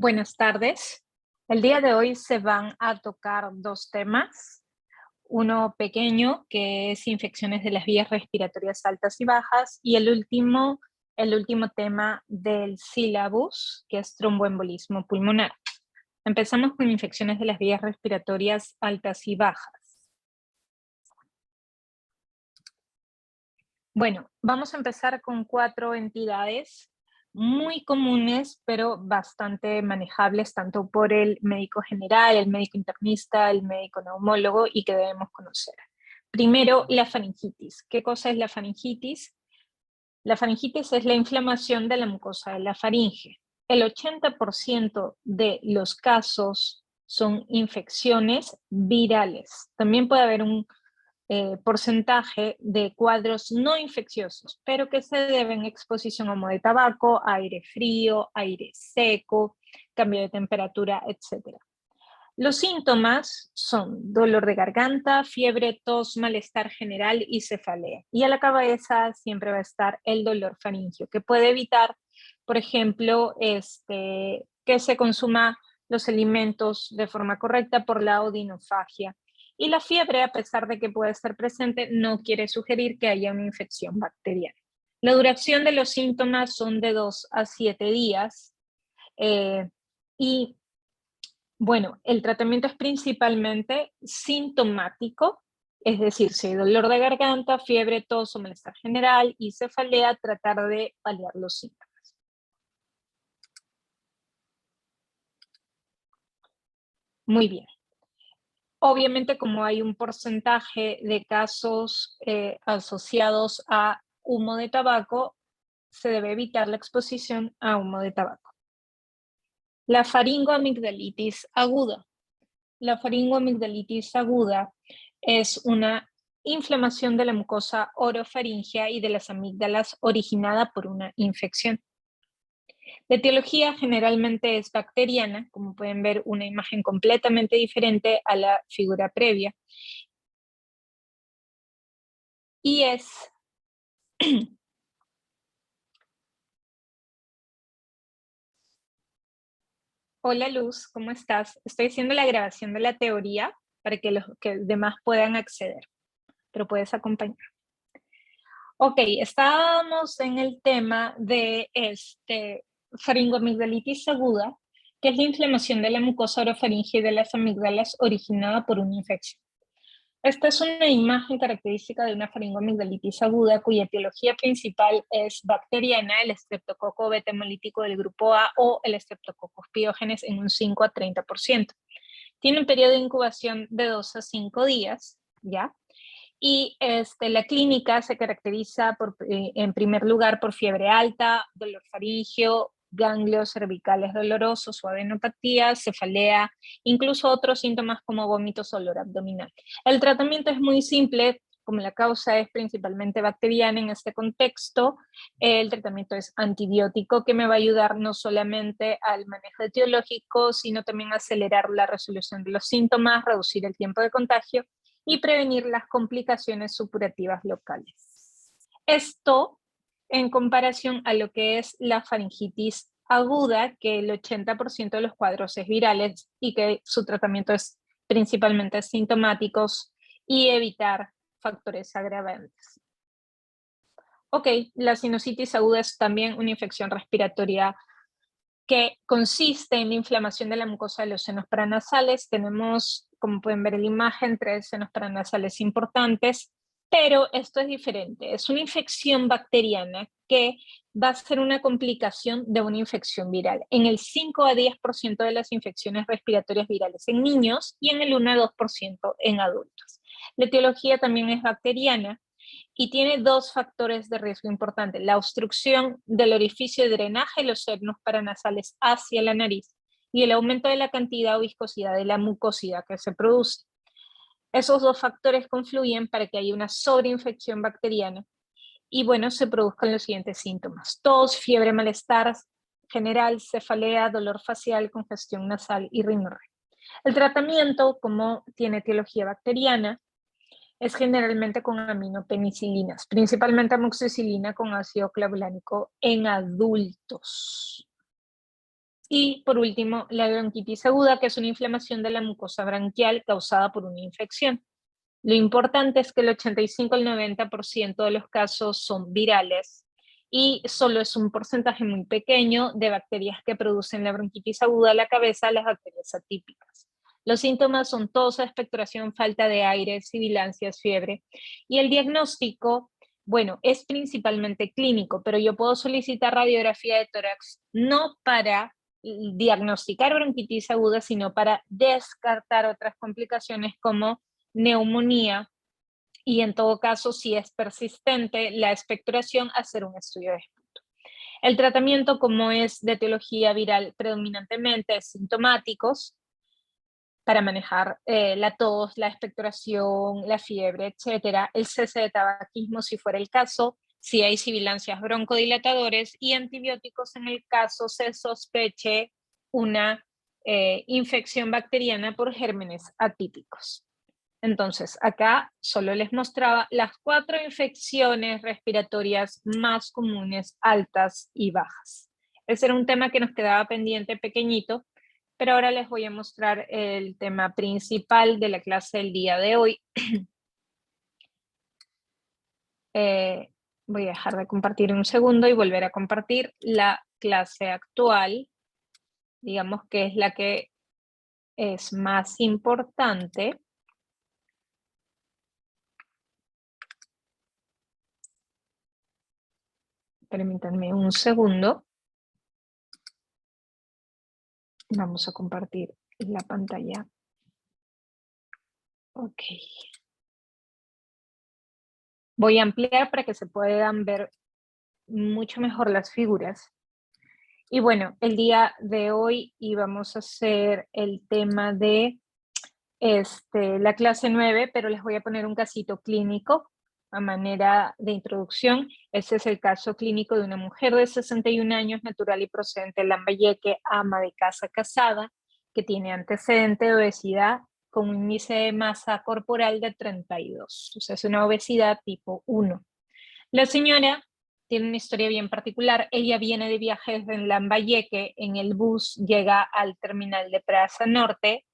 Buenas tardes. El día de hoy se van a tocar dos temas. Uno pequeño, que es infecciones de las vías respiratorias altas y bajas, y el último tema del sílabus, que es tromboembolismo pulmonar. Empezamos con infecciones de las vías respiratorias altas y bajas. Bueno, vamos a empezar con 4 entidades muy comunes, pero bastante manejables tanto por el médico general, el médico internista, el médico neumólogo y que debemos conocer. Primero, la faringitis. ¿Qué cosa es la faringitis? La faringitis es la inflamación de la mucosa de la faringe. El 80% de los casos son infecciones virales. También puede haber un porcentaje de cuadros no infecciosos, pero que se deben a exposición a humo de tabaco, aire frío, aire seco, cambio de temperatura, etc. Los síntomas son dolor de garganta, fiebre, tos, malestar general y cefalea. Y a la cabeza siempre va a estar el dolor faríngeo, que puede evitar, por ejemplo, que se consuma los alimentos de forma correcta por la odinofagia. Y la fiebre, a pesar de que puede estar presente, no quiere sugerir que haya una infección bacteriana. La duración de los síntomas son de 2 a 7 días. Y bueno, el tratamiento es principalmente sintomático, es decir, si hay dolor de garganta, fiebre, tos o malestar general y cefalea, tratar de paliar los síntomas. Muy bien. Obviamente, como hay un porcentaje de casos asociados a humo de tabaco, se debe evitar la exposición a humo de tabaco. La faringoamigdalitis aguda. La faringoamigdalitis aguda es una inflamación de la mucosa orofaringea y de las amígdalas originada por una infección. La etiología generalmente es bacteriana, como pueden ver, una imagen completamente diferente a la figura previa. Y es Hola Luz, ¿cómo estás? Estoy haciendo la grabación de la teoría para que los demás puedan acceder, pero puedes acompañar. Ok, estábamos en el tema de faringoamigdalitis aguda, que es la inflamación de la mucosa orofaringea y de las amígdalas originada por una infección. Esta es una imagen característica de una faringoamigdalitis aguda cuya etiología principal es bacteriana, el estreptococo beta hemolítico del grupo A o el Streptococcus pyogenes en un 5 a 30%. Tiene un periodo de incubación de 2 a 5 días, ¿ya? Y la clínica se caracteriza en primer lugar por fiebre alta, dolor faríngeo, ganglios cervicales dolorosos o adenopatía, cefalea, incluso otros síntomas como vómitos o dolor abdominal. El tratamiento es muy simple, como la causa es principalmente bacteriana en este contexto, el tratamiento es antibiótico que me va a ayudar no solamente al manejo etiológico, sino también a acelerar la resolución de los síntomas, reducir el tiempo de contagio y prevenir las complicaciones supurativas locales. Esto en comparación a lo que es la faringitis aguda, que el 80% de los cuadros es virales y que su tratamiento es principalmente sintomáticos y evitar factores agravantes. Ok, la sinusitis aguda es también una infección respiratoria que consiste en la inflamación de la mucosa de los senos paranasales. Tenemos, como pueden ver en la imagen, 3 senos paranasales importantes, pero esto es diferente. Es una infección bacteriana que va a ser una complicación de una infección viral. En el 5 a 10% de las infecciones respiratorias virales en niños y en el 1 a 2% en adultos. La etiología también es bacteriana y tiene 2 factores de riesgo importantes: la obstrucción del orificio de drenaje de los senos paranasales hacia la nariz y el aumento de la cantidad o viscosidad de la mucosidad que se produce. Esos 2 factores confluyen para que haya una sobreinfección bacteriana y, bueno, se produzcan los siguientes síntomas: tos, fiebre, malestar general, cefalea, dolor facial, congestión nasal y rinorrea. El tratamiento, como tiene etiología bacteriana, es generalmente con aminopenicilinas, principalmente amoxicilina con ácido clavulánico en adultos. Y por último, la bronquitis aguda, que es una inflamación de la mucosa branquial causada por una infección. Lo importante es que el 85 al 90% de los casos son virales y solo es un porcentaje muy pequeño de bacterias que producen la bronquitis aguda a la cabeza, las bacterias atípicas. Los síntomas son tos, expectoración, falta de aire, sibilancias, fiebre. Y el diagnóstico, bueno, es principalmente clínico, pero yo puedo solicitar radiografía de tórax no para diagnosticar bronquitis aguda, sino para descartar otras complicaciones como neumonía y en todo caso, si es persistente la expectoración, hacer un estudio de esputo. El tratamiento, como es de etiología viral predominantemente, es sintomáticos para manejar la tos, la expectoración, la fiebre, etcétera, el cese de tabaquismo si fuera el caso, si hay sibilancias broncodilatadores y antibióticos en el caso se sospeche una infección bacteriana por gérmenes atípicos. Entonces, acá solo les mostraba las 4 infecciones respiratorias más comunes, altas y bajas. Ese era un tema que nos quedaba pendiente pequeñito, pero ahora les voy a mostrar el tema principal de la clase del día de hoy. Voy a dejar de compartir un segundo y volver a compartir la clase actual, digamos que es la que es más importante. Permítanme un segundo. Vamos a compartir la pantalla. Ok. Voy a ampliar para que se puedan ver mucho mejor las figuras. Y bueno, el día de hoy íbamos a hacer el tema de la clase 9, pero les voy a poner un casito clínico a manera de introducción. Este es el caso clínico de una mujer de 61 años, natural y procedente de Lambayeque, ama de casa casada, que tiene antecedente de obesidad con un índice de masa corporal de 32. O sea, es una obesidad tipo 1. La señora tiene una historia bien particular. Ella viene de viaje desde Lambayeque, en el bus llega al terminal de Plaza Norte,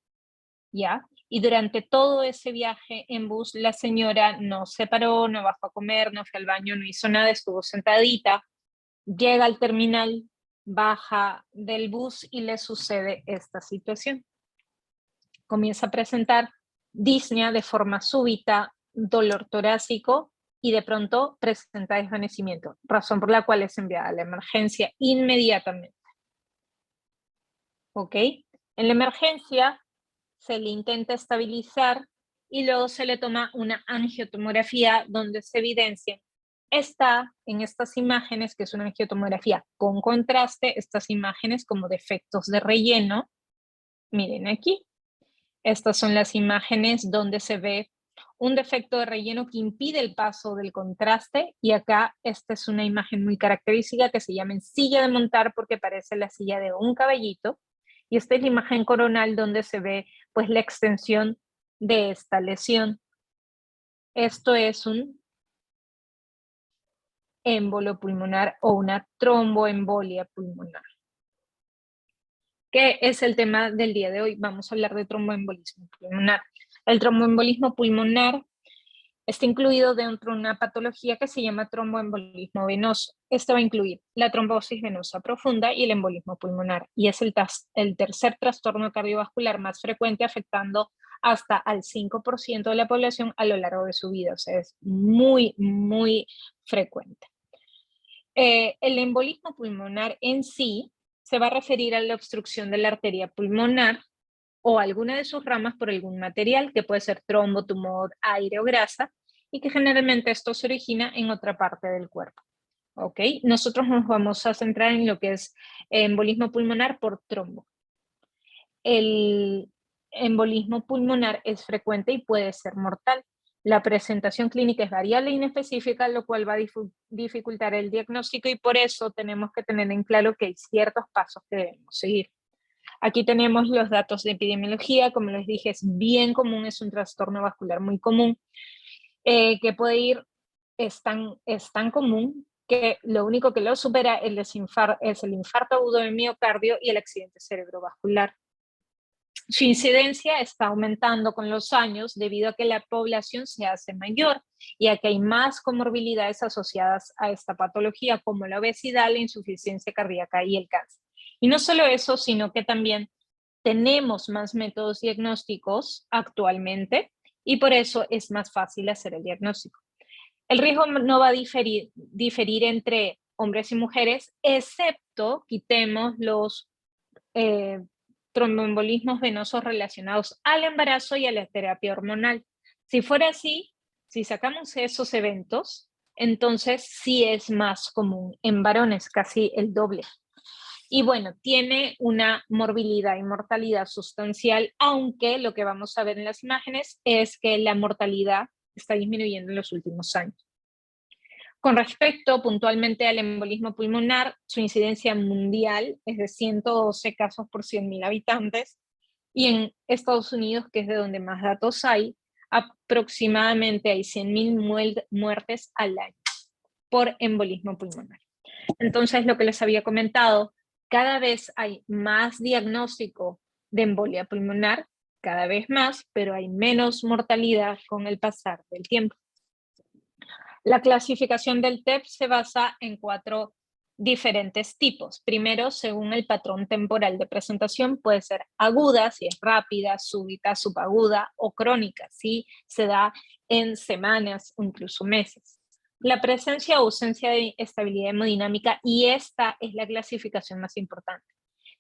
¿ya? Y durante todo ese viaje en bus, la señora no se paró, no bajó a comer, no fue al baño, no hizo nada, estuvo sentadita, llega al terminal, baja del bus y le sucede esta situación. Comienza a presentar disnea de forma súbita, dolor torácico y de pronto presenta desvanecimiento, razón por la cual es enviada a la emergencia inmediatamente. ¿Ok? En la emergencia se le intenta estabilizar y luego se le toma una angiotomografía donde se evidencia. Está en estas imágenes, que es una angiotomografía con contraste, estas imágenes como defectos de relleno. Miren aquí, estas son las imágenes donde se ve un defecto de relleno que impide el paso del contraste, y acá esta es una imagen muy característica que se llama en silla de montar porque parece la silla de un caballito, y esta es la imagen coronal donde se ve pues la extensión de esta lesión. Esto es un émbolo pulmonar o una tromboembolia pulmonar. ¿Qué es el tema del día de hoy? Vamos a hablar de tromboembolismo pulmonar. El tromboembolismo pulmonar está incluido dentro de una patología que se llama tromboembolismo venoso. Esto va a incluir la trombosis venosa profunda y el embolismo pulmonar, y es el tercer trastorno cardiovascular más frecuente, afectando hasta al 5% de la población a lo largo de su vida. O sea, es muy, muy frecuente. El embolismo pulmonar en sí se va a referir a la obstrucción de la arteria pulmonar o alguna de sus ramas por algún material, que puede ser trombo, tumor, aire o grasa, y que generalmente esto se origina en otra parte del cuerpo. ¿Ok? Nosotros nos vamos a centrar en lo que es embolismo pulmonar por trombo. El embolismo pulmonar es frecuente y puede ser mortal. La presentación clínica es variable e inespecífica, lo cual va a dificultar el diagnóstico, y por eso tenemos que tener en claro que hay ciertos pasos que debemos seguir. Aquí tenemos los datos de epidemiología. Como les dije, es bien común, es un trastorno vascular muy común, que puede ir, es tan común que lo único que lo supera es el infarto agudo de miocardio y el accidente cerebrovascular. Su incidencia está aumentando con los años debido a que la población se hace mayor y a que hay más comorbilidades asociadas a esta patología, como la obesidad, la insuficiencia cardíaca y el cáncer. Y no solo eso, sino que también tenemos más métodos diagnósticos actualmente y por eso es más fácil hacer el diagnóstico. El riesgo no va a diferir entre hombres y mujeres, excepto quitemos los tromboembolismos venosos relacionados al embarazo y a la terapia hormonal. Si fuera así, si sacamos esos eventos, entonces sí es más común en varones, casi el doble. Y bueno, tiene una morbilidad y mortalidad sustancial, aunque lo que vamos a ver en las imágenes es que la mortalidad está disminuyendo en los últimos años. Con respecto puntualmente al embolismo pulmonar, su incidencia mundial es de 112 casos por 100.000 habitantes y en Estados Unidos, que es de donde más datos hay, aproximadamente hay 100.000 muertes al año por embolismo pulmonar. Entonces, lo que les había comentado, cada vez hay más diagnóstico de embolia pulmonar, cada vez más, pero hay menos mortalidad con el pasar del tiempo. La clasificación del TEP se basa en 4 diferentes tipos. Primero, según el patrón temporal de presentación, puede ser aguda, si es rápida, súbita, subaguda, o crónica, si se da en semanas o incluso meses. La presencia o ausencia de estabilidad hemodinámica, y esta es la clasificación más importante.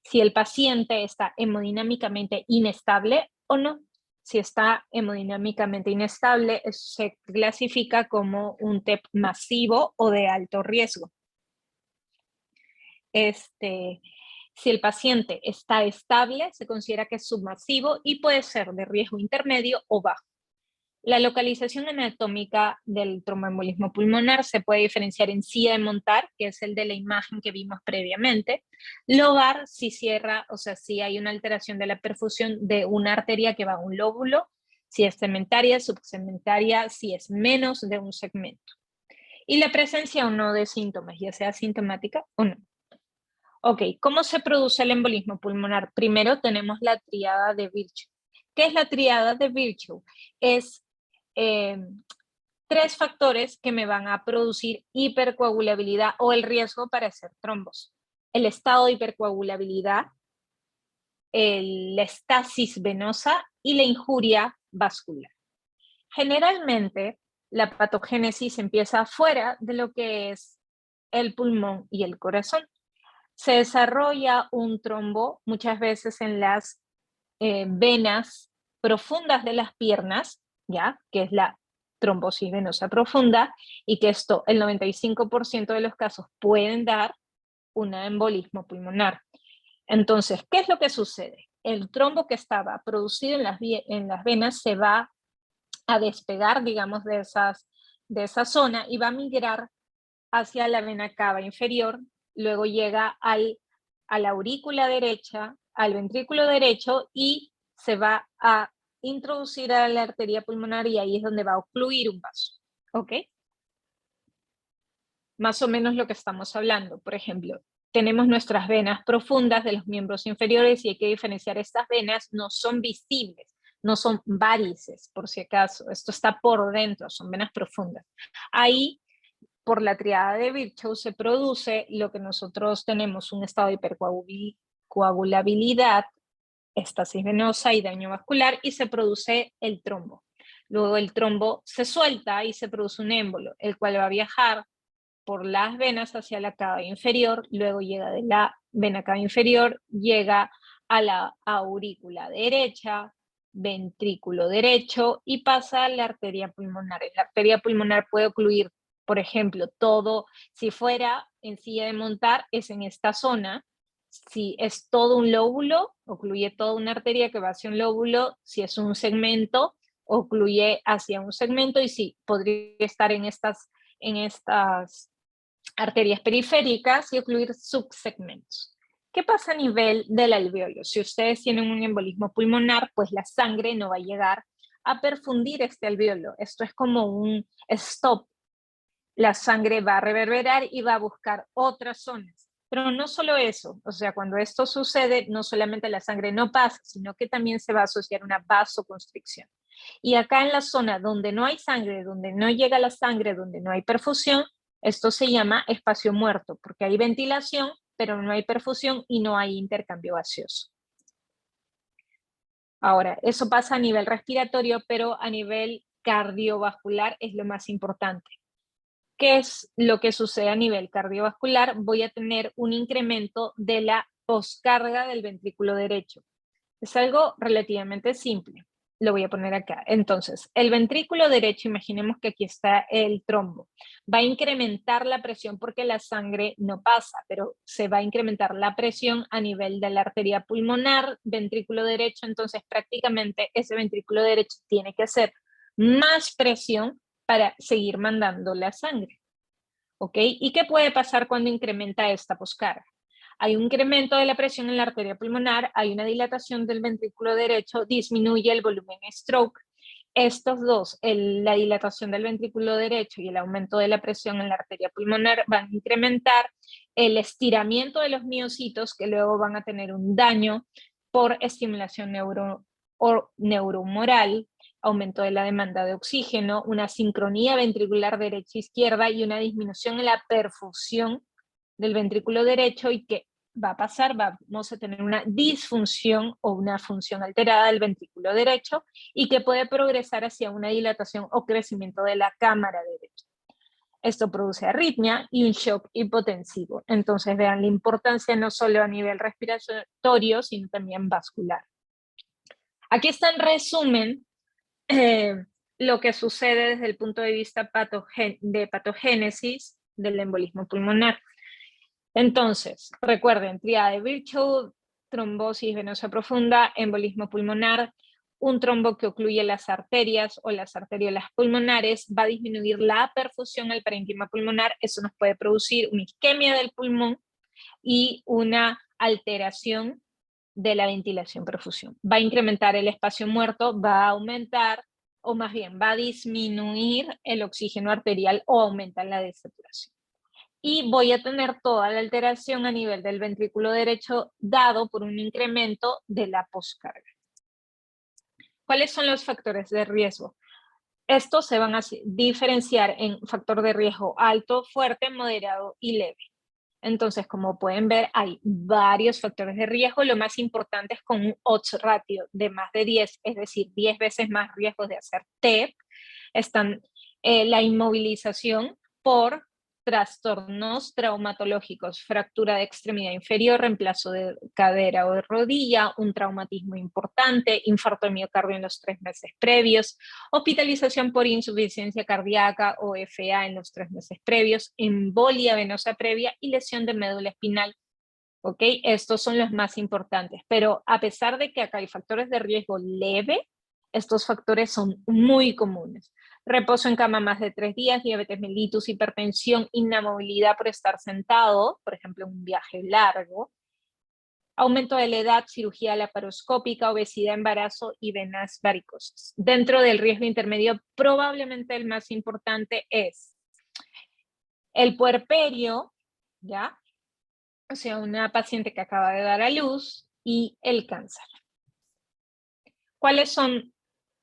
Si el paciente está hemodinámicamente inestable o no. Si está hemodinámicamente inestable, se clasifica como un TEP masivo o de alto riesgo. Si el paciente está estable, se considera que es submasivo y puede ser de riesgo intermedio o bajo. La localización anatómica del tromboembolismo pulmonar se puede diferenciar en silla de montar, que es el de la imagen que vimos previamente. Lobar, si cierra, o sea, si hay una alteración de la perfusión de una arteria que va a un lóbulo, si es segmentaria, subsegmentaria, si es menos de un segmento. Y la presencia o no de síntomas, ya sea sintomática o no. Ok, ¿cómo se produce el embolismo pulmonar? Primero tenemos la tríada de Virchow. ¿Qué es la tríada de Virchow? Es 3 factores que me van a producir hipercoagulabilidad o el riesgo para hacer trombos. El estado de hipercoagulabilidad, la estasis venosa y la injuria vascular. Generalmente, la patogénesis empieza fuera de lo que es el pulmón y el corazón. Se desarrolla un trombo muchas veces en las venas profundas de las piernas, ¿ya? Que es la trombosis venosa profunda, y que esto, el 95% de los casos pueden dar un embolismo pulmonar. Entonces, ¿qué es lo que sucede? El trombo que estaba producido en las venas se va a despegar, digamos, de esa zona y va a migrar hacia la vena cava inferior, luego llega a la aurícula derecha, al ventrículo derecho y se va a introducir a la arteria pulmonar y ahí es donde va a ocluir un vaso. ¿Ok? Más o menos lo que estamos hablando. Por ejemplo, tenemos nuestras venas profundas de los miembros inferiores y hay que diferenciar estas venas, no son visibles, no son varices, por si acaso. Esto está por dentro, son venas profundas. Ahí, por la triada de Virchow, se produce lo que nosotros tenemos, un estado de hipercoagulabilidad, estasis venosa y daño vascular, y se produce el trombo. Luego el trombo se suelta y se produce un émbolo, el cual va a viajar por las venas hacia la cava inferior, luego llega de la vena cava inferior, llega a la aurícula derecha, ventrículo derecho y pasa a la arteria pulmonar. La arteria pulmonar puede ocluir, por ejemplo, todo, si fuera en silla de montar, es en esta zona. Si es todo un lóbulo, ocluye toda una arteria que va hacia un lóbulo. Si es un segmento, ocluye hacia un segmento, y sí, podría estar en estas arterias periféricas y ocluir subsegmentos. ¿Qué pasa a nivel del alveolo? Si ustedes tienen un embolismo pulmonar, pues la sangre no va a llegar a perfundir este alveolo. Esto es como un stop. la sangre va a reverberar y va a buscar otras zonas. Pero no solo eso, o sea, cuando esto sucede, no solamente la sangre no pasa, sino que también se va a asociar una vasoconstricción. Y acá en la zona donde no hay sangre, donde no llega la sangre, donde no hay perfusión, esto se llama espacio muerto, porque hay ventilación, pero no hay perfusión y no hay intercambio gaseoso. Ahora, eso pasa a nivel respiratorio, pero a nivel cardiovascular es lo más importante. ¿Qué es lo que sucede a nivel cardiovascular? Voy a tener un incremento de la poscarga del ventrículo derecho. Es algo relativamente simple. Lo voy a poner acá. Entonces, el ventrículo derecho, imaginemos que aquí está el trombo. Va a incrementar la presión porque la sangre no pasa, pero se va a incrementar la presión a nivel de la arteria pulmonar, ventrículo derecho. Entonces, prácticamente ese ventrículo derecho tiene que hacer más presión para seguir mandando la sangre. ¿Ok? ¿Y qué puede pasar cuando incrementa esta poscarga? Hay un incremento de la presión en la arteria pulmonar, hay una dilatación del ventrículo derecho, disminuye el volumen stroke. Estos dos, la dilatación del ventrículo derecho y el aumento de la presión en la arteria pulmonar, van a incrementar el estiramiento de los miocitos, que luego van a tener un daño por estimulación neurohumoral, aumento de la demanda de oxígeno, una sincronía ventricular derecha-izquierda y una disminución en la perfusión del ventrículo derecho. ¿Y qué va a pasar? Vamos a tener una disfunción o una función alterada del ventrículo derecho y que puede progresar hacia una dilatación o crecimiento de la cámara derecha. Esto produce arritmia y un shock hipotensivo. Entonces vean la importancia no solo a nivel respiratorio, sino también vascular. Aquí está en resumen lo que sucede desde el punto de vista de patogénesis del embolismo pulmonar. Entonces, recuerden, tríada de Virchow, trombosis venosa profunda, embolismo pulmonar, un trombo que ocluye las arterias o las arteriolas pulmonares, va a disminuir la perfusión al parénquima pulmonar, eso nos puede producir una isquemia del pulmón y una alteración de la ventilación-perfusión. Va a incrementar el espacio muerto, va a aumentar, o más bien va a disminuir el oxígeno arterial o aumentar la desaturación. Y voy a tener toda la alteración a nivel del ventrículo derecho dado por un incremento de la poscarga. ¿Cuáles son los factores de riesgo? Estos se van a diferenciar en factor de riesgo alto, fuerte, moderado y leve. Entonces, como pueden ver, hay varios factores de riesgo. Lo más importante es con un odds ratio de más de 10, es decir, 10 veces más riesgos de hacer TEP. Están la inmovilización por trastornos traumatológicos, fractura de extremidad inferior, reemplazo de cadera o de rodilla, un traumatismo importante, infarto de miocardio en los 3 meses previos, hospitalización por insuficiencia cardíaca o FA en los 3 meses previos, embolia venosa previa y lesión de médula espinal. ¿Ok? Estos son los más importantes, pero a pesar de que acá hay factores de riesgo leve, estos factores son muy comunes. Reposo en cama más de 3 días, diabetes mellitus, hipertensión, inamovilidad por estar sentado, por ejemplo, un viaje largo, aumento de la edad, cirugía laparoscópica, obesidad, embarazo y venas varicosas. Dentro del riesgo intermedio, probablemente el más importante es el puerperio, ¿ya? O sea, una paciente que acaba de dar a luz y el cáncer. ¿Cuáles son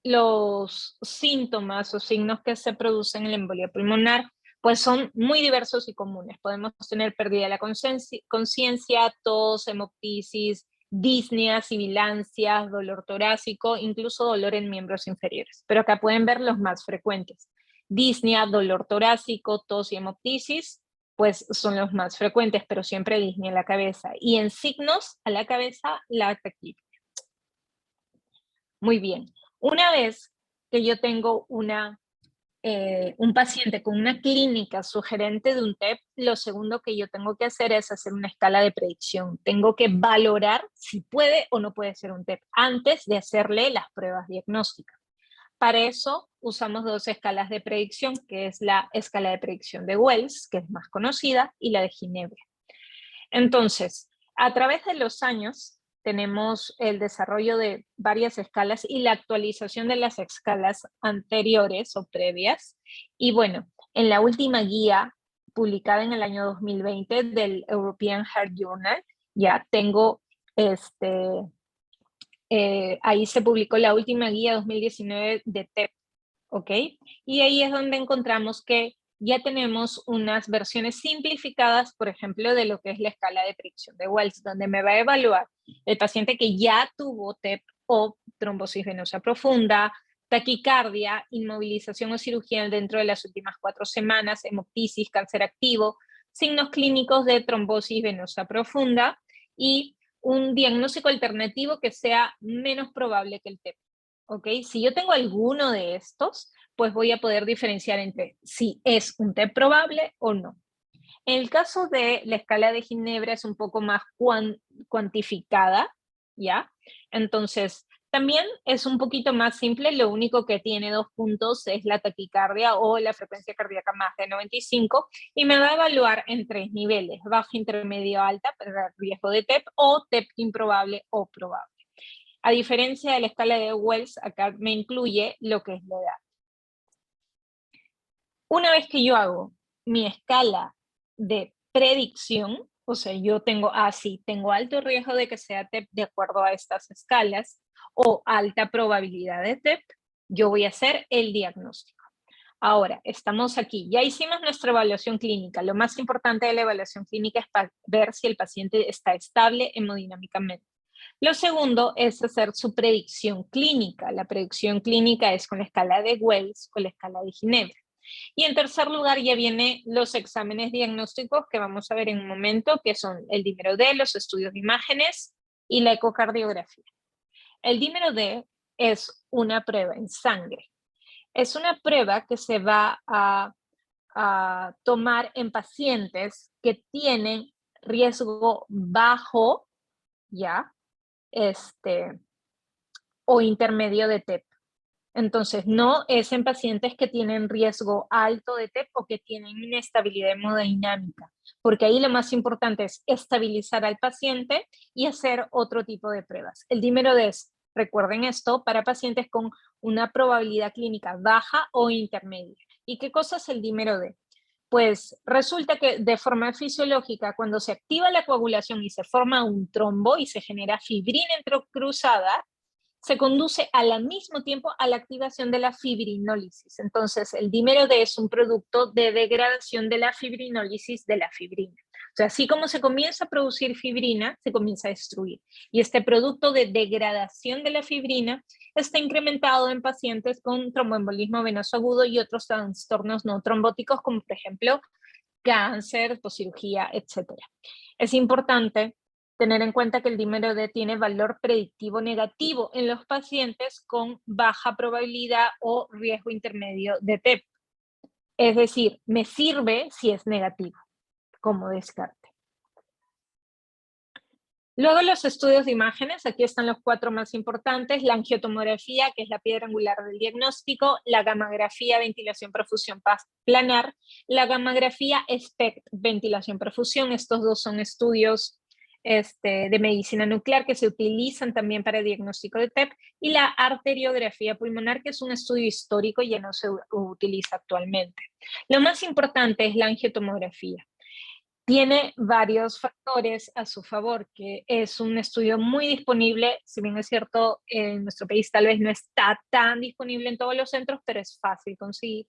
los síntomas o signos que se producen en la embolia pulmonar? Pues son muy diversos y comunes. Podemos tener pérdida de la conciencia, tos, hemoptisis, disnea, sibilancias, dolor torácico, incluso dolor en miembros inferiores. Pero acá pueden ver los más frecuentes. Disnea, dolor torácico, tos y hemoptisis, pues son los más frecuentes, pero siempre disnea en la cabeza. Y en signos a la cabeza, la taquicardia. Muy bien. Una vez que yo tengo un paciente con una clínica sugerente de un TEP, lo segundo que yo tengo que hacer es hacer una escala de predicción. Tengo que valorar si puede o no puede ser un TEP antes de hacerle las pruebas diagnósticas. Para eso usamos 2 escalas de predicción, que es la escala de predicción de Wells, que es más conocida, y la de Ginebra. Entonces, a través de los años, tenemos el desarrollo de varias escalas y la actualización de las escalas anteriores o previas. Y bueno, En la última guía publicada en el año 2020 del European Heart Journal, ya tengo ahí se publicó la última guía 2019 de TEP, ¿ok? Y ahí es donde encontramos que ya tenemos unas versiones simplificadas, por ejemplo, de lo que es la escala de predicción de Wells, donde me va a evaluar el paciente que ya tuvo TEP o trombosis venosa profunda, taquicardia, inmovilización o cirugía dentro de las últimas 4 semanas, hemoptisis, cáncer activo, signos clínicos de trombosis venosa profunda y un diagnóstico alternativo que sea menos probable que el TEP. ¿Ok? Si yo tengo alguno de estos, pues voy a poder diferenciar entre si es un TEP probable o no. En el caso de la escala de Ginebra es un poco más cuantificada, ¿ya? Entonces, también es un poquito más simple, lo único que tiene 2 puntos es la taquicardia o la frecuencia cardíaca más de 95 y me va a evaluar en 3 niveles, baja, intermedio, alta, para riesgo de TEP o TEP improbable o probable. A diferencia de la escala de Wells, acá me incluye lo que es la edad. Una vez que yo hago mi escala de predicción, o sea, yo tengo así, tengo alto riesgo de que sea TEP de acuerdo a estas escalas o alta probabilidad de TEP, yo voy a hacer el diagnóstico. Ahora, estamos aquí, ya hicimos nuestra evaluación clínica. Lo más importante de la evaluación clínica es para ver si el paciente está estable hemodinámicamente. Lo segundo es hacer su predicción clínica. La predicción clínica es con la escala de Wells o la escala de Ginebra. Y en tercer lugar ya vienen los exámenes diagnósticos que vamos a ver en un momento, que son el dímero D, los estudios de imágenes y la ecocardiografía. El dímero D es una prueba en sangre. Es una prueba que se va a tomar en pacientes que tienen riesgo bajo, ¿ya? O intermedio de TEP. Entonces, no es en pacientes que tienen riesgo alto de TEP o que tienen inestabilidad hemodinámica, porque ahí lo más importante es estabilizar al paciente y hacer otro tipo de pruebas. El dímero D es, recuerden esto, para pacientes con una probabilidad clínica baja o intermedia. ¿Y qué cosa es el dímero D? Pues resulta que de forma fisiológica, cuando se activa la coagulación y se forma un trombo y se genera fibrina entrecruzada, se conduce al mismo tiempo a la activación de la fibrinólisis. Entonces, el dímero D es un producto de degradación de la fibrinólisis de la fibrina. O sea, así como se comienza a producir fibrina, se comienza a destruir. Y este producto de degradación de la fibrina está incrementado en pacientes con tromboembolismo venoso agudo y otros trastornos no trombóticos, como por ejemplo cáncer, poscirugía, etc. Es importante tener en cuenta que el dímero D tiene valor predictivo negativo en los pacientes con baja probabilidad o riesgo intermedio de TEP. Es decir, me sirve si es negativo, como descarte. Luego los estudios de imágenes, aquí están los 4 más importantes: la angiotomografía, que es la piedra angular del diagnóstico, la gammagrafía, ventilación, perfusión planar, la gammagrafía SPECT, ventilación, perfusión. Estos 2 son estudios de medicina nuclear que se utilizan también para diagnóstico de TEP, y la arteriografía pulmonar, que es un estudio histórico y ya no se utiliza actualmente. Lo más importante es la angiotomografía. Tiene varios factores a su favor, que es un estudio muy disponible, si bien es cierto, en nuestro país tal vez no está tan disponible en todos los centros, pero es fácil conseguir.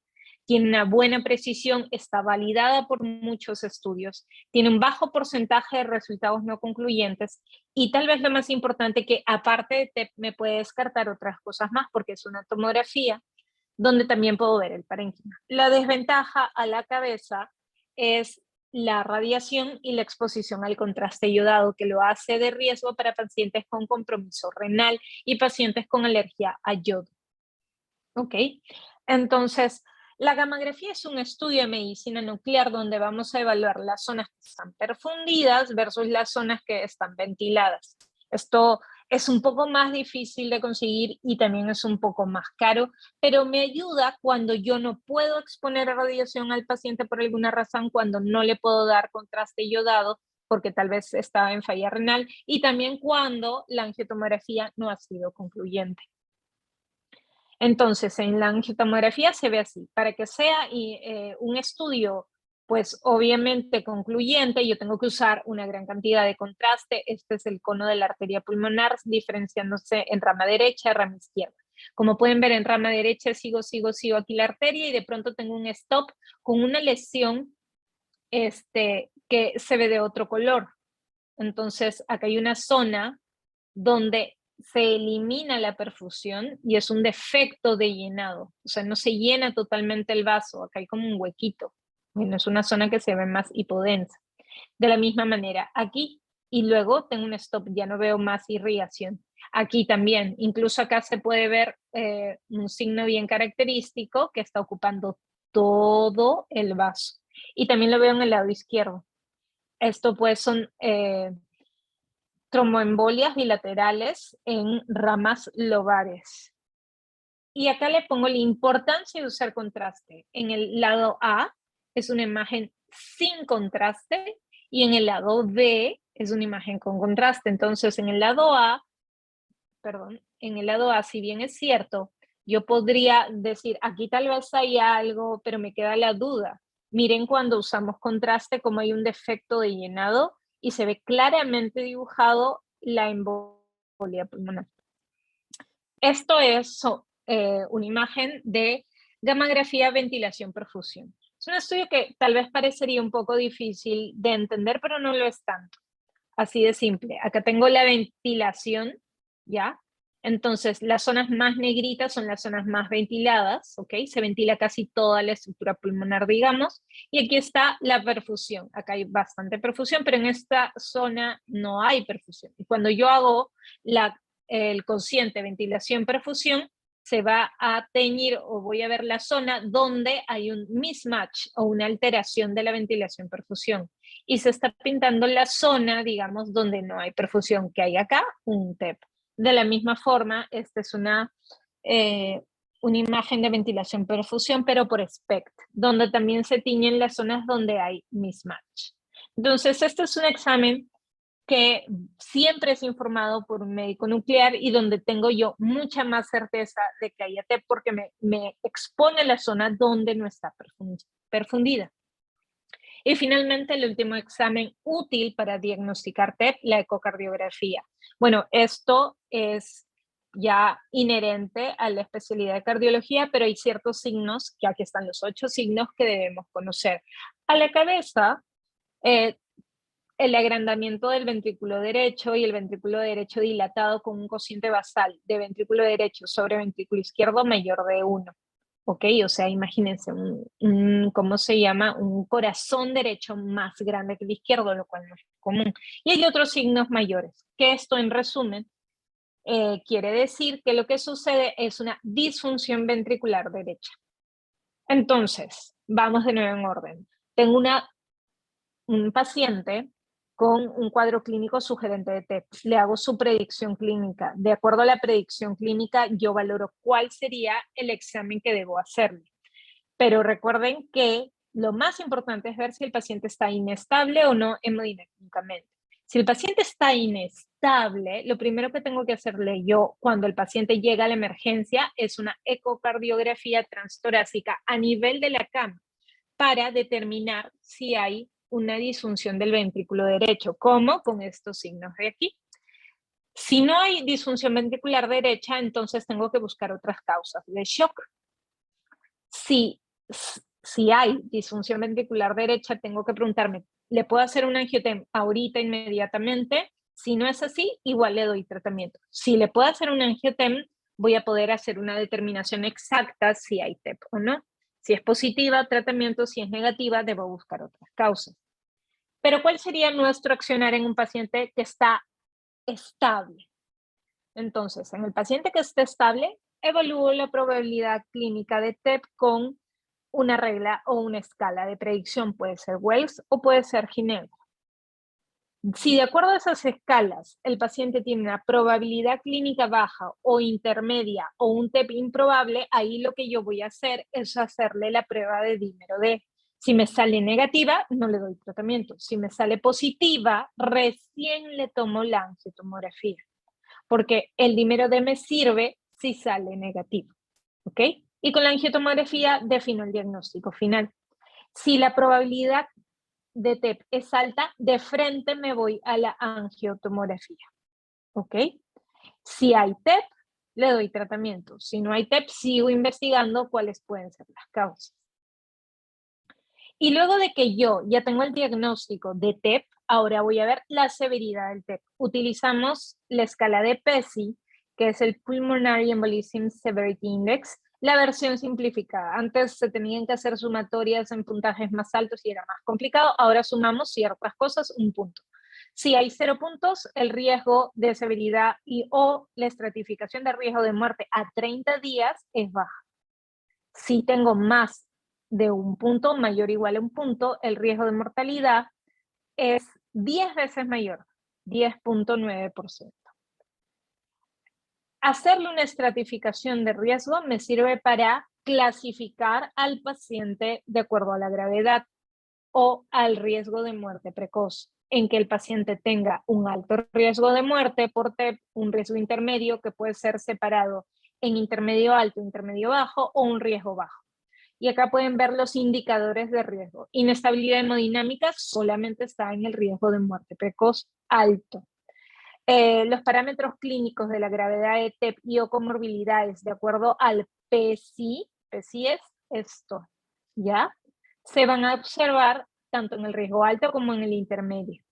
Tiene una buena precisión, está validada por muchos estudios, tiene un bajo porcentaje de resultados no concluyentes y tal vez lo más importante, que aparte de TEP me puede descartar otras cosas más porque es una tomografía donde también puedo ver el parénquima. La desventaja a la cabeza es la radiación y la exposición al contraste iodado, que lo hace de riesgo para pacientes con compromiso renal y pacientes con alergia a yodo. ¿Ok? Entonces, la gammagrafía es un estudio de medicina nuclear donde vamos a evaluar las zonas que están perfundidas versus las zonas que están ventiladas. Esto es un poco más difícil de conseguir y también es un poco más caro, pero me ayuda cuando yo no puedo exponer a radiación al paciente por alguna razón, cuando no le puedo dar contraste iodado porque tal vez está en falla renal, y también cuando la angiotomografía no ha sido concluyente. Entonces, en la angiotomografía se ve así. Para que sea un estudio, pues obviamente concluyente, yo tengo que usar una gran cantidad de contraste. Este es el cono de la arteria pulmonar, diferenciándose en rama derecha y rama izquierda. Como pueden ver, en rama derecha sigo aquí la arteria y de pronto tengo un stop con una lesión que se ve de otro color. Entonces, acá hay una zona donde se elimina la perfusión y es un defecto de llenado. O sea, no se llena totalmente el vaso, acá hay como un huequito. Bueno, es una zona que se ve más hipodensa. De la misma manera, aquí, y luego tengo un stop, ya no veo más irrigación. Aquí también, incluso acá se puede ver un signo bien característico que está ocupando todo el vaso. Y también lo veo en el lado izquierdo. Esto pues son tromboembolias bilaterales en ramas lobares. Y acá le pongo la importancia de usar contraste. En el lado A es una imagen sin contraste y en el lado B es una imagen con contraste. Entonces, en el lado A, si bien es cierto, yo podría decir, aquí tal vez hay algo, pero me queda la duda. Miren cuando usamos contraste, como hay un defecto de llenado y se ve claramente dibujado la embolia pulmonar. Esto es una imagen de gammagrafía, ventilación, perfusión. Es un estudio que tal vez parecería un poco difícil de entender, pero no lo es tanto. Así de simple. Acá tengo la ventilación, ¿ya? Entonces, las zonas más negritas son las zonas más ventiladas, ¿ok? Se ventila casi toda la estructura pulmonar, digamos. Y aquí está la perfusión. Acá hay bastante perfusión, pero en esta zona no hay perfusión. Y cuando yo hago el cociente ventilación-perfusión, se va a teñir o voy a ver la zona donde hay un mismatch o una alteración de la ventilación-perfusión. Y se está pintando la zona, digamos, donde no hay perfusión, que hay acá un TEP. De la misma forma, esta es una imagen de ventilación-perfusión, pero por SPECT, donde también se tiñen las zonas donde hay mismatch. Entonces, este es un examen que siempre es informado por un médico nuclear y donde tengo yo mucha más certeza de que hay TEP porque me expone la zona donde no está perfundida. Y finalmente, el último examen útil para diagnosticar TEP, la ecocardiografía. Bueno, esto es ya inherente a la especialidad de cardiología, pero hay ciertos signos, que aquí están los 8 signos que debemos conocer. A la cabeza, el agrandamiento del ventrículo derecho y el ventrículo derecho dilatado con un cociente basal de ventrículo derecho sobre ventrículo izquierdo mayor de 1. ¿Ok? O sea, imagínense, ¿cómo se llama? Un corazón derecho más grande que el izquierdo, lo cual no es común. Y hay otros signos mayores, que esto en resumen quiere decir que lo que sucede es una disfunción ventricular derecha. Entonces, vamos de nuevo en orden. Tengo un paciente con un cuadro clínico sugerente de TEP. Le hago su predicción clínica. De acuerdo a la predicción clínica, yo valoro cuál sería el examen que debo hacerle. Pero recuerden que lo más importante es ver si el paciente está inestable o no hemodinámicamente. Si el paciente está inestable, lo primero que tengo que hacerle yo cuando el paciente llega a la emergencia es una ecocardiografía transtorácica a nivel de la cama para determinar si hay una disfunción del ventrículo derecho, como con estos signos de aquí. Si no hay disfunción ventricular derecha, entonces tengo que buscar otras causas de shock. Si hay disfunción ventricular derecha, tengo que preguntarme, ¿le puedo hacer un angiotem ahorita inmediatamente? Si no es así, igual le doy tratamiento. Si le puedo hacer un angiotem, voy a poder hacer una determinación exacta si hay TEP o no. Si es positiva, tratamiento; si es negativa, debo buscar otras causas. Pero ¿cuál sería nuestro accionar en un paciente que está estable? Entonces, en el paciente que esté estable, evalúo la probabilidad clínica de TEP con una regla o una escala de predicción. Puede ser Wells o puede ser Ginebra. Si de acuerdo a esas escalas el paciente tiene una probabilidad clínica baja o intermedia o un TEP improbable, ahí lo que yo voy a hacer es hacerle la prueba de dímero D. Si me sale negativa, no le doy tratamiento. Si me sale positiva, recién le tomo la angiotomografía, porque el dímero D me sirve si sale negativo. ¿ok? Y con la angiotomografía defino el diagnóstico final. Si la probabilidad de TEP es alta, de frente me voy a la angiotomografía, ¿ok? Si hay TEP, le doy tratamiento. Si no hay TEP, sigo investigando cuáles pueden ser las causas. Y luego de que yo ya tengo el diagnóstico de TEP, ahora voy a ver la severidad del TEP. Utilizamos la escala de PESI, que es el Pulmonary Embolism Severity Index, la versión simplificada. Antes se tenían que hacer sumatorias en puntajes más altos y era más complicado. Ahora sumamos ciertas cosas, un punto. Si hay 0 puntos, el riesgo de severidad y o la estratificación de riesgo de muerte a 30 días es baja. Si tengo más de un punto, mayor o igual a un punto, el riesgo de mortalidad es 10 veces mayor, 10.9%. Hacerle una estratificación de riesgo me sirve para clasificar al paciente de acuerdo a la gravedad o al riesgo de muerte precoz, en que el paciente tenga un alto riesgo de muerte por TEP, un riesgo intermedio que puede ser separado en intermedio alto, intermedio bajo o un riesgo bajo. Y acá pueden ver los indicadores de riesgo. Inestabilidad hemodinámica solamente está en el riesgo de muerte precoz alto. Los parámetros clínicos de la gravedad de TEP y o comorbilidades de acuerdo al PSI, PSI es esto, ¿ya? Se van a observar tanto en el riesgo alto como en el intermedio.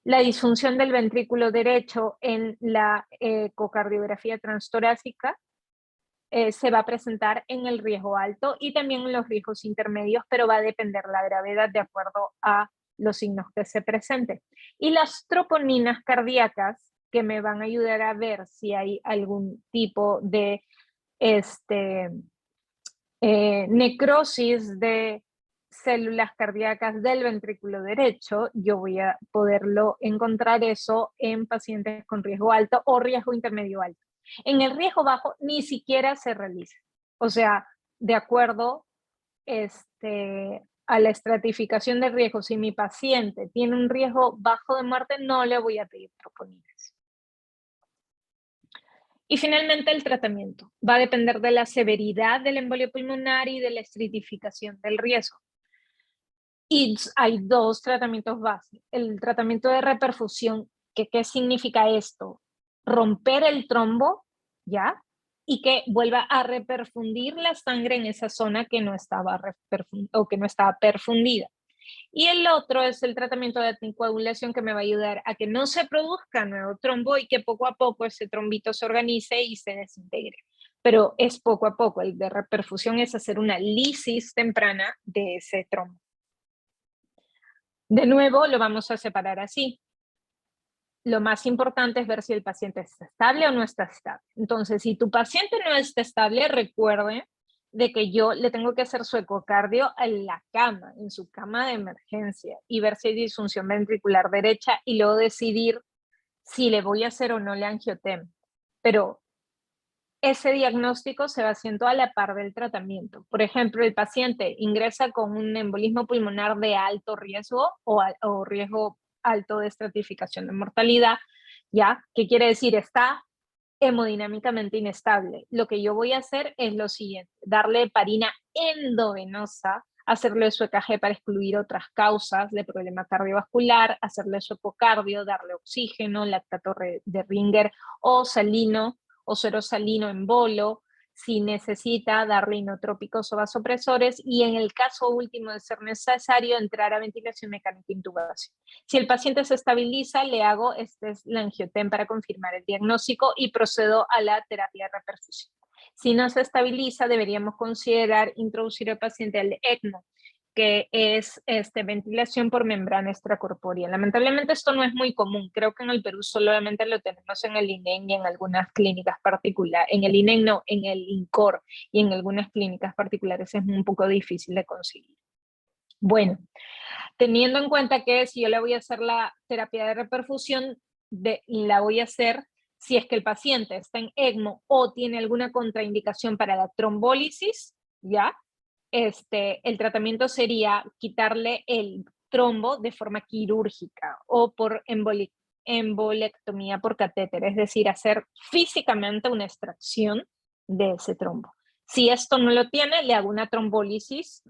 La disfunción del ventrículo derecho en la ecocardiografía transtorácica se va a presentar en el riesgo alto y también en los riesgos intermedios, pero va a depender la gravedad de acuerdo a los signos que se presenten. Y las troponinas cardíacas, que me van a ayudar a ver si hay algún tipo de necrosis de células cardíacas del ventrículo derecho, yo voy a poderlo encontrar eso en pacientes con riesgo alto o riesgo intermedio alto. En el riesgo bajo ni siquiera se realiza. O sea, de acuerdo a la estratificación de riesgo, si mi paciente tiene un riesgo bajo de muerte, no le voy a pedir troponinas. Y finalmente el tratamiento. Va a depender de la severidad del embolio pulmonar y de la estratificación del riesgo. Y hay dos tratamientos básicos. El tratamiento de reperfusión, ¿qué significa esto? Romper el trombo, ¿ya? Y que vuelva a reperfundir la sangre en esa zona que no estaba perfundida. Y el otro es el tratamiento de anticoagulación, que me va a ayudar a que no se produzca nuevo trombo y que poco a poco ese trombito se organice y se desintegre. Pero es poco a poco. El de reperfusión es hacer una lisis temprana de ese trombo. De nuevo, lo vamos a separar así. Lo más importante es ver si el paciente está estable o no está estable. Entonces, si tu paciente no está estable, recuerde de que yo le tengo que hacer su ecocardio en la cama, en su cama de emergencia, y ver si hay disfunción ventricular derecha y luego decidir si le voy a hacer o no la angiotem. Pero ese diagnóstico se va haciendo a la par del tratamiento. Por ejemplo, el paciente ingresa con un embolismo pulmonar de alto riesgo o riesgo alto de estratificación de mortalidad, ¿ya? ¿Qué quiere decir? Está hemodinámicamente inestable. Lo que yo voy a hacer es lo siguiente: darle heparina endovenosa, hacerle su EKG para excluir otras causas de problema cardiovascular, hacerle su ecocardio, darle oxígeno, lactato de Ringer o salino o suerosalino en bolo, si necesita darle inotrópicos o vasopresores, y en el caso último de ser necesario, entrar a ventilación mecánica e intubación. Si el paciente se estabiliza, le hago la angiotem para confirmar el diagnóstico y procedo a la terapia de reperfusión. Si no se estabiliza, deberíamos considerar introducir al paciente al ECMO, que es ventilación por membrana extracorpórea. Lamentablemente esto no es muy común. Creo que en el Perú solamente lo tenemos en el INEM y en algunas clínicas particulares. En el INEM no, en el INCOR y en algunas clínicas particulares es un poco difícil de conseguir. Bueno, teniendo en cuenta que si yo le voy a hacer la terapia de reperfusión, la voy a hacer si es que el paciente está en ECMO o tiene alguna contraindicación para la trombólisis, ¿ya? El tratamiento sería quitarle el trombo de forma quirúrgica o por embolectomía por catéter, es decir, hacer físicamente una extracción de ese trombo. Si esto no lo tiene, le hago una trombólisis,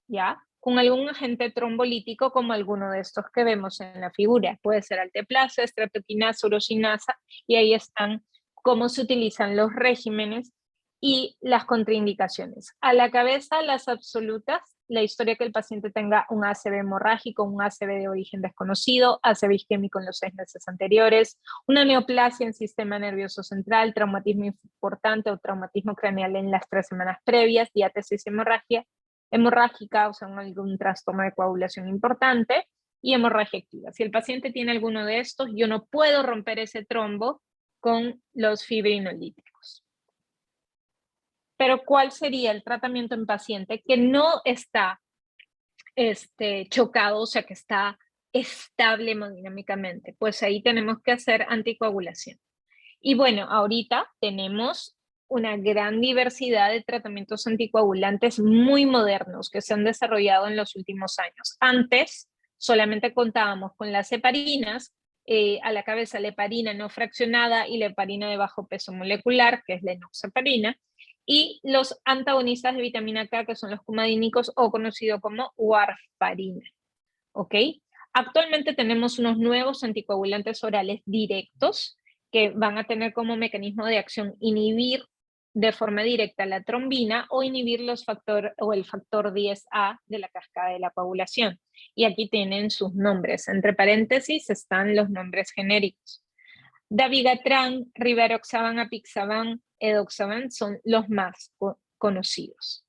¿ya? Con algún agente trombolítico como alguno de estos que vemos en la figura. Puede ser alteplasa, estreptoquinasa, urosinasa, y ahí están cómo se utilizan los regímenes y las contraindicaciones. A la cabeza, las absolutas, la historia que el paciente tenga un ACV hemorrágico, un ACV de origen desconocido, ACV isquémico en los 6 meses anteriores, una neoplasia en sistema nervioso central, traumatismo importante o traumatismo craneal en las 3 semanas previas, diátesis hemorrágica, o sea, algún trastorno de coagulación importante, y hemorragia activa. Si el paciente tiene alguno de estos, yo no puedo romper ese trombo con los fibrinolíticos. Pero ¿cuál sería el tratamiento en paciente que no está chocado, o sea, que está estable hemodinámicamente? Pues ahí tenemos que hacer anticoagulación. Y bueno, ahorita tenemos una gran diversidad de tratamientos anticoagulantes muy modernos que se han desarrollado en los últimos años. Antes solamente contábamos con las heparinas, a la cabeza la heparina no fraccionada y la heparina de bajo peso molecular, que es la enoxaparina, y los antagonistas de vitamina K, que son los cumadínicos o conocido como warfarina. ¿Ok? Actualmente tenemos unos nuevos anticoagulantes orales directos que van a tener como mecanismo de acción inhibir de forma directa la trombina o inhibir el factor 10A de la cascada de la coagulación. Y aquí tienen sus nombres. Entre paréntesis están los nombres genéricos. Dabigatran, rivaroxaban, apixaban, edoxaban son los más conocidos.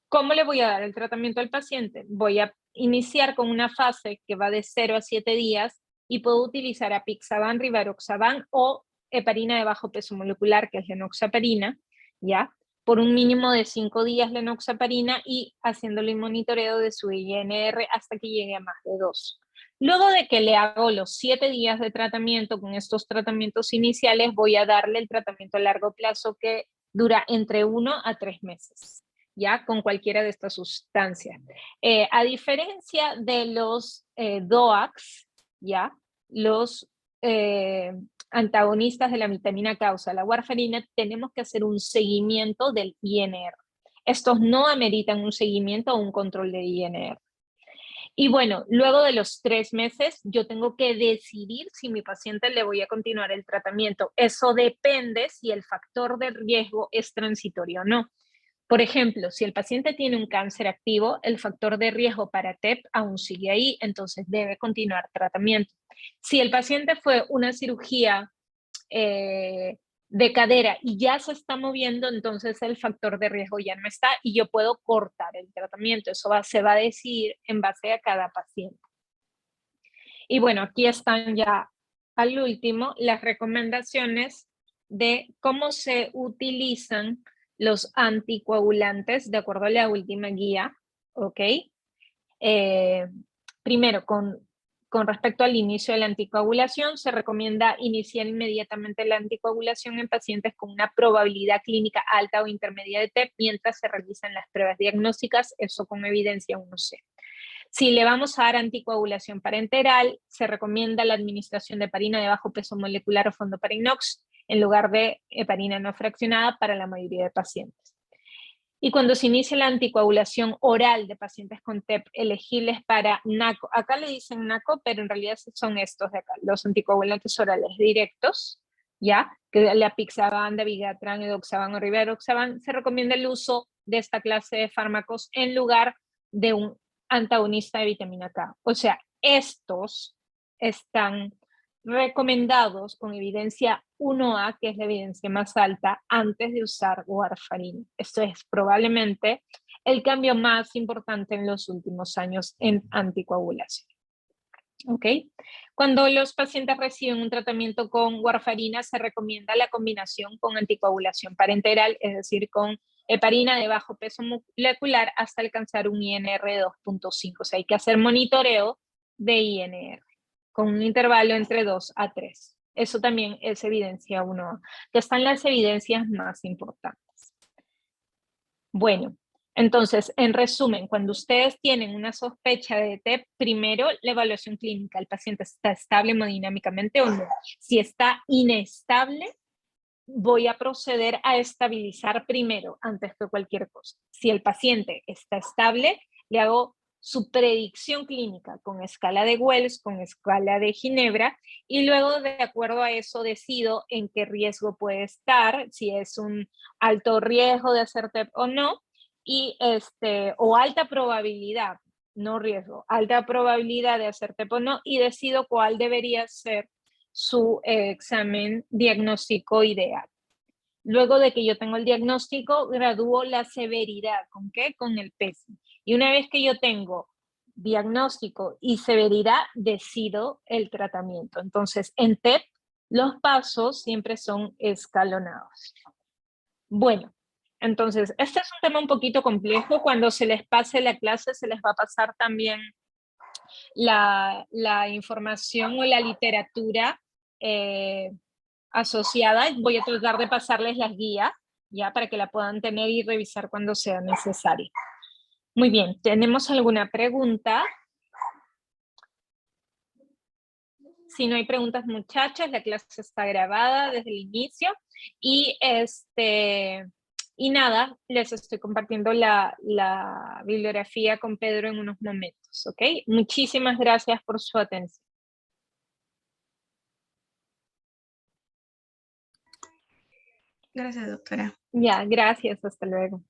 ¿Cómo le voy a dar el tratamiento al paciente? Voy a iniciar con una fase que va de 0 a 7 días y puedo utilizar apixaban, rivaroxaban o heparina de bajo peso molecular, que es la enoxaparina, ¿ya? Por un mínimo de 5 días la enoxaparina y haciéndole un monitoreo de su INR hasta que llegue a más de 2. Luego de que le hago los 7 días de tratamiento con estos tratamientos iniciales, voy a darle el tratamiento a largo plazo que dura entre 1 a 3 meses. ¿Ya? Con cualquiera de estas sustancias. A diferencia de los DOACs, ¿ya? Los antagonistas de la vitamina K, o sea, la warfarina, tenemos que hacer un seguimiento del INR. Estos no ameritan un seguimiento o un control de INR. Y bueno, luego de los 3 meses, yo tengo que decidir si mi paciente le voy a continuar el tratamiento. Eso depende si el factor de riesgo es transitorio o no. Por ejemplo, si el paciente tiene un cáncer activo, el factor de riesgo para TEP aún sigue ahí, entonces debe continuar tratamiento. Si el paciente fue una cirugía de cadera y ya se está moviendo, entonces el factor de riesgo ya no está y yo puedo cortar el tratamiento. Eso se va a decidir en base a cada paciente. Y bueno, aquí están ya al último las recomendaciones de cómo se utilizan los anticoagulantes de acuerdo a la última guía, ¿ok? Primero, con respecto al inicio de la anticoagulación, se recomienda iniciar inmediatamente la anticoagulación en pacientes con una probabilidad clínica alta o intermedia de TEP mientras se realizan las pruebas diagnósticas, eso con evidencia 1C. Si le vamos a dar anticoagulación parenteral, se recomienda la administración de heparina de bajo peso molecular o fondoparinox en lugar de heparina no fraccionada para la mayoría de pacientes. Y cuando se inicia la anticoagulación oral de pacientes con TEP elegibles para NACO, acá le dicen NACO, pero en realidad son estos de acá, los anticoagulantes orales directos, ¿ya? Que la apixaban, dabigatran, edoxaban o rivaroxaban, se recomienda el uso de esta clase de fármacos en lugar de un antagonista de vitamina K. O sea, estos están recomendados con evidencia 1A, que es la evidencia más alta, antes de usar warfarina. Esto es probablemente el cambio más importante en los últimos años en anticoagulación. ¿Ok? Cuando los pacientes reciben un tratamiento con warfarina, se recomienda la combinación con anticoagulación parenteral, es decir, con heparina de bajo peso molecular hasta alcanzar un INR de 2.5. O sea, hay que hacer monitoreo de INR con un intervalo entre 2 a 3. Eso también es evidencia 1, que están las evidencias más importantes. Bueno, entonces, en resumen, cuando ustedes tienen una sospecha de TEP, primero la evaluación clínica, ¿el paciente está estable hemodinámicamente o no? Si está inestable, voy a proceder a estabilizar primero antes que cualquier cosa. Si el paciente está estable, le hago su predicción clínica con escala de Wells, con escala de Ginebra, y luego de acuerdo a eso decido en qué riesgo puede estar, si es un alto riesgo de hacer TEP o no, y o alta probabilidad, no riesgo, alta probabilidad de hacer TEP o no, y decido cuál debería ser su examen diagnóstico ideal. Luego de que yo tengo el diagnóstico, gradúo la severidad. ¿Con qué? Con el PESI. Y una vez que yo tengo diagnóstico y severidad, decido el tratamiento. Entonces, en TEP, los pasos siempre son escalonados. Bueno, entonces, este es un tema un poquito complejo. Cuando se les pase la clase, se les va a pasar también la información o la literatura asociada. Voy a tratar de pasarles las guías, ya, para que la puedan tener y revisar cuando sea necesario. Muy bien, ¿tenemos alguna pregunta? Si no hay preguntas, muchachas, la clase está grabada desde el inicio. Y, y nada, les estoy compartiendo la bibliografía con Pedro en unos momentos, ¿ok? Muchísimas gracias por su atención. Gracias, doctora. Ya, gracias, hasta luego.